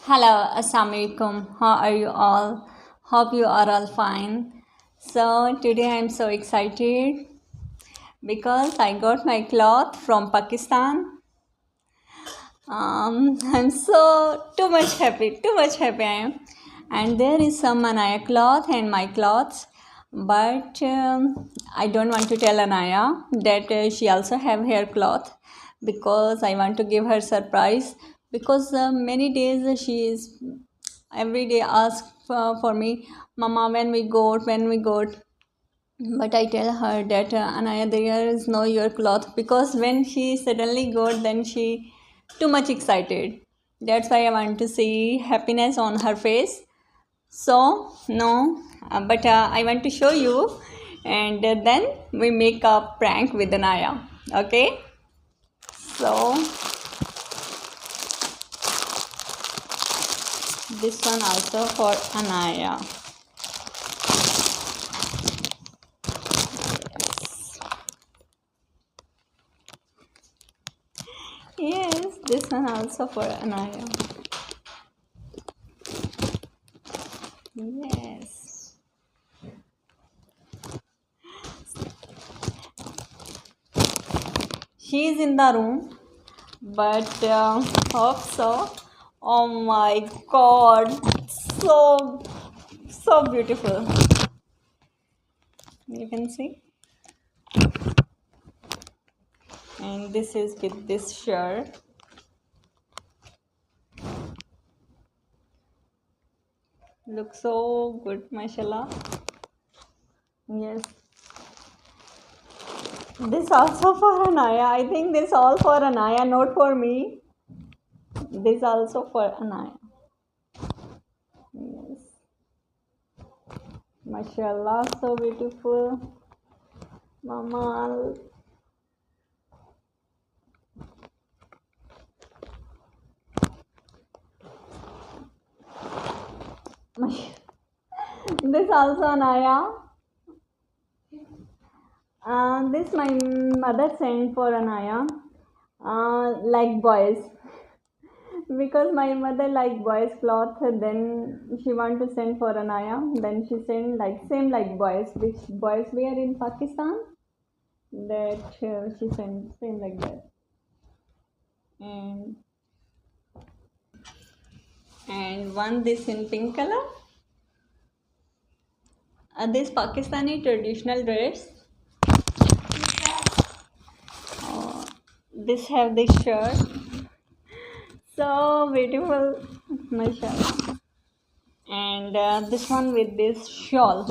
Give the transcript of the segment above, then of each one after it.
Hello, Assalamu alaikum. How are you all? Hope you are all fine. So, today I'm so excited because I got my cloth from Pakistan. I'm so too much happy I am. And there is some Anaya cloth and my clothes, but I don't want to tell Anaya that she also have hair cloth because I want to give her surprise because many days she is every day ask for me, Mama, when we go. But I tell her that Anaya, there is no your cloth because when she suddenly got, then she too much excited. That's why I want to see happiness on her face. So no, but I want to show you, and then we make a prank with Anaya. Okay, so this one also for Anaya. Yes, this one also for Anaya. Yes. She is in the room, but hope so. Oh my god, so beautiful. You can see, and this is with this shirt. Looks so good, mashallah. Yes, this also for Anaya. I think this all for Anaya, not for me. This also for Anaya. Yes, mashallah, so beautiful. Mama, this also Anaya. This my mother sent for Anaya, like boys, because my mother like boys cloth. Then she want to send for Anaya. Then she send like same like boys, which boys wear in Pakistan. That she sent same like that, and one this in pink color. This Pakistani traditional dress. This have this shirt. So beautiful, mashallah. And this one with this shawl.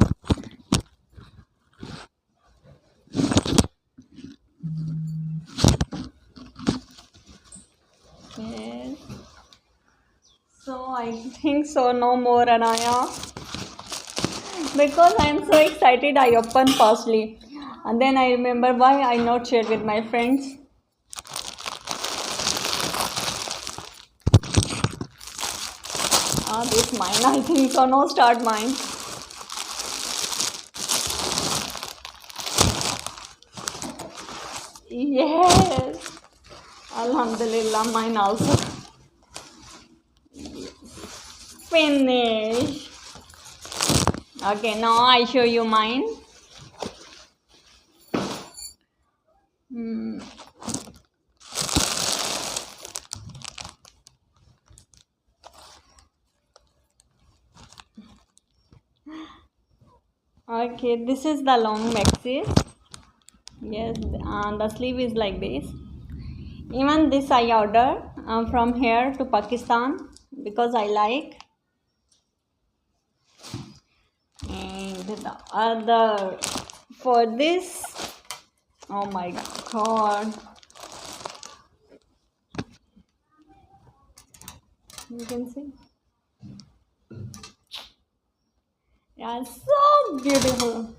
Yes. So I think so no more Anaya because I'm so excited I open firstly and then I remember why I not shared with my friends. This mine I think so no start mine. Yes. Alhamdulillah mine also. Finish. Okay, now I show you mine. Hmm. Okay, this is the long maxi. Yes, the sleeve is like this. Even this I order from here to Pakistan because I like. And the other for this, oh my god, you can see. Yeah, so beautiful.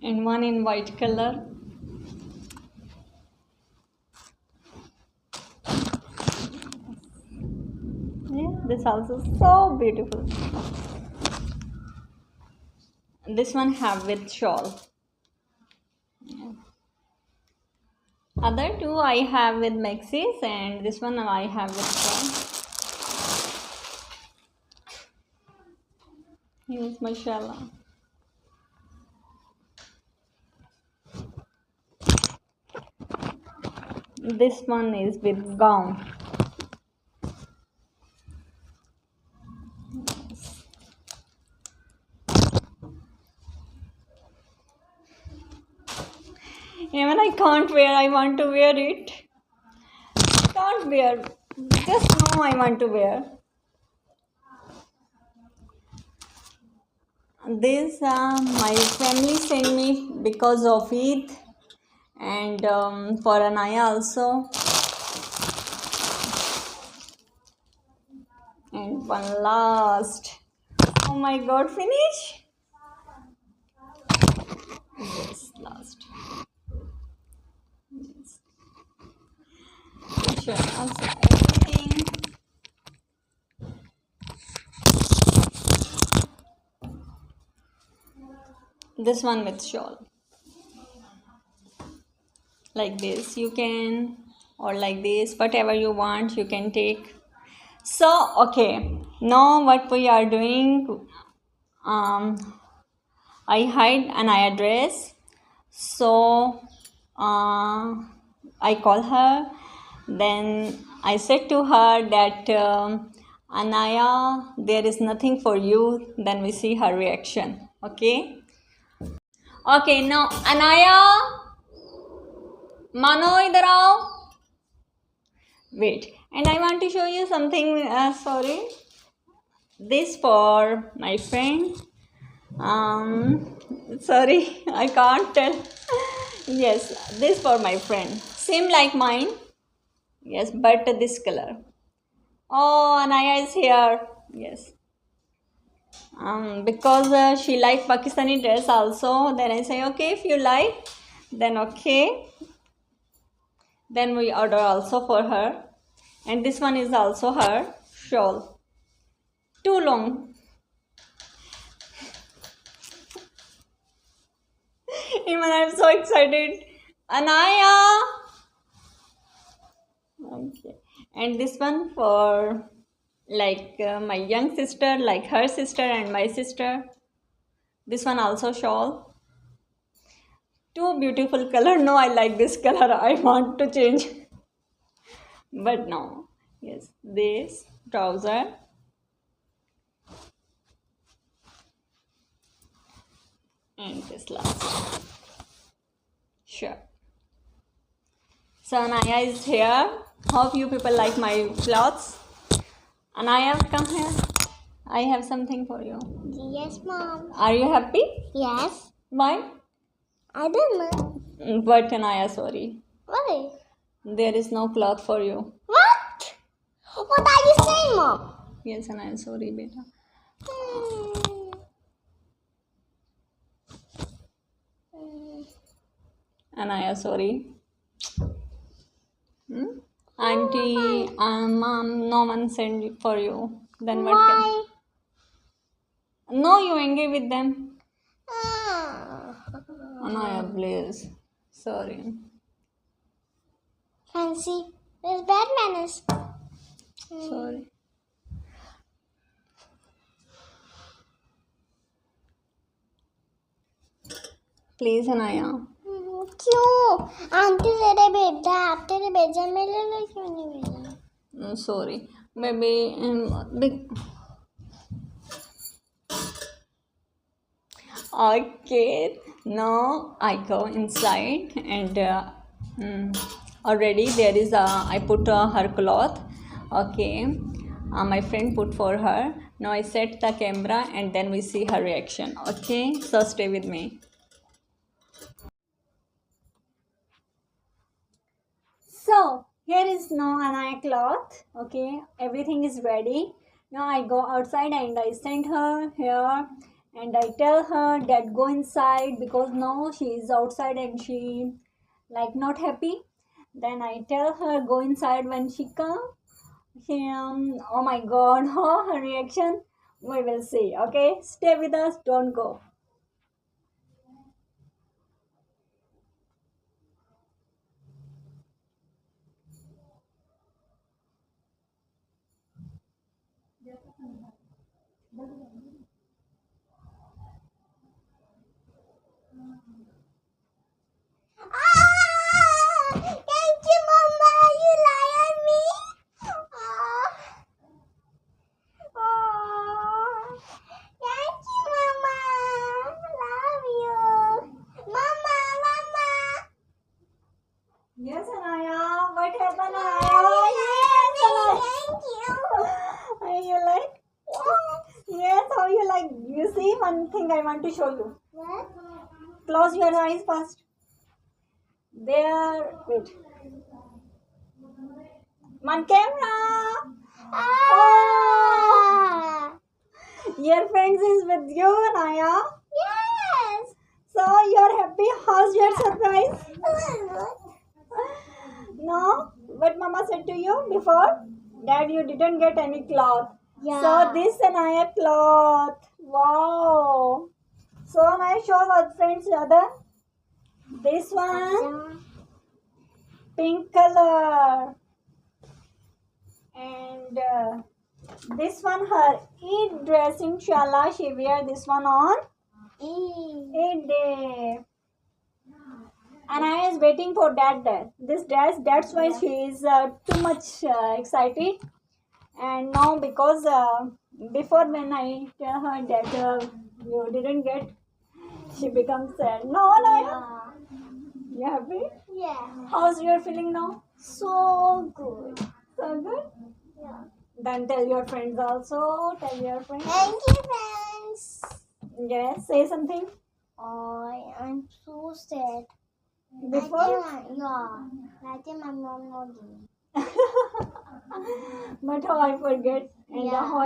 And one in white color. Yeah, this also so beautiful. This one have with shawl. Other two I have with maxis, and this one I have with shawl. Yes, mashallah. This one is with gown. Even I can't wear, I want to wear it. Can't wear. Just know I want to wear. This my family sent me because of Eid, and for Anaya also. And one last. Oh my god, finish? Yes, last. Yes. Sure, also everything. This one with shawl. Like this, you can, or like this, whatever you want, you can take. So, okay, now what we are doing, I hide an address. So, I call her. Then I said to her that, Anaya, there is nothing for you. Then we see her reaction. Okay. Okay, now Anaya, Mano, idhar aao. Wait, and I want to show you something. Sorry, this for my friend. Sorry, I can't tell. Yes, this for my friend. Same like mine. Yes, but this color. Oh, Anaya is here. Yes. Because she like Pakistani dress also. Then I say, okay, if you like, then okay. Then we order also for her. And this one is also her shawl. Too long. Even I'm so excited. Anaya! Okay. And this one for like my young sister, like her sister and my sister. This one also shawl. Two beautiful color. No, I like this color. I want to change. But no. Yes. This trouser. And this last. Sure. So Anaya is here. Hope you people like my clothes. Anaya, come here. I have something for you. Yes, Mom. Are you happy? Yes. Why? I don't know. But Anaya, sorry. Why? There is no cloth for you. What? What are you saying, Mom? Yes, Anaya, sorry, beta. Anaya, sorry. Auntie, mom, no one sent it for you. Then what Why? can? No, you angry with them. Ah. Anaya, please. Sorry. Fancy. There's bad manners. Sorry. Please, Anaya. क्यों aunty तेरे भेजा आप तेरे भेजा मेरे लिए क्यों नहीं भेजा Sorry. Maybe. Okay. Now I go inside and already there is I put her cloth. Okay. My friend put for her. Now I set the camera and then we see her reaction. Okay. So stay with me. So here is now Anaya cloth. Okay, everything is ready. Now I go outside and I send her here and I tell her that go inside because now she is outside and she like not happy. Then I tell her go inside when she come. Oh my god, her reaction we will see. Okay, stay with us, don't go. You see, one thing I want to show you. What? Close your eyes first. There. Wait. One camera. Ah! Your friends is with you, Naya. Yes! So you're happy. How's your surprise? What? No, but Mama said to you before that you didn't get any cloth. Yeah. So this Anaya cloth. Wow. So Anaya, show our friends other. This one pink color, and this one her Eid dress. Inshallah, she wear this one on Eid day. And I is waiting for that dress. This dress, that's why she is too much excited. And now because before when I tell her that you didn't get, she becomes sad. No, no. Yeah. You happy? Yeah. How's your feeling now? So good. So good. Yeah. Then tell your friends also. Tell your friends. Thank you, friends. Yes. Say something. I'm so sad. Before. I think my mom not giving. But how I forget, and Yeah. how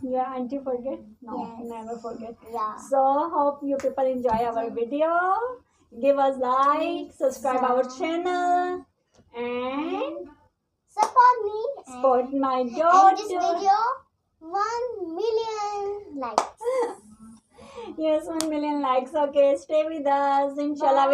your auntie forget? No, Yes. never forget. Yeah. So hope you people enjoy our video. Give us like, subscribe our channel, and Support me. support my And this daughter. video, 1 million likes. Yes, 1 million likes. Okay, stay with us. Inshallah.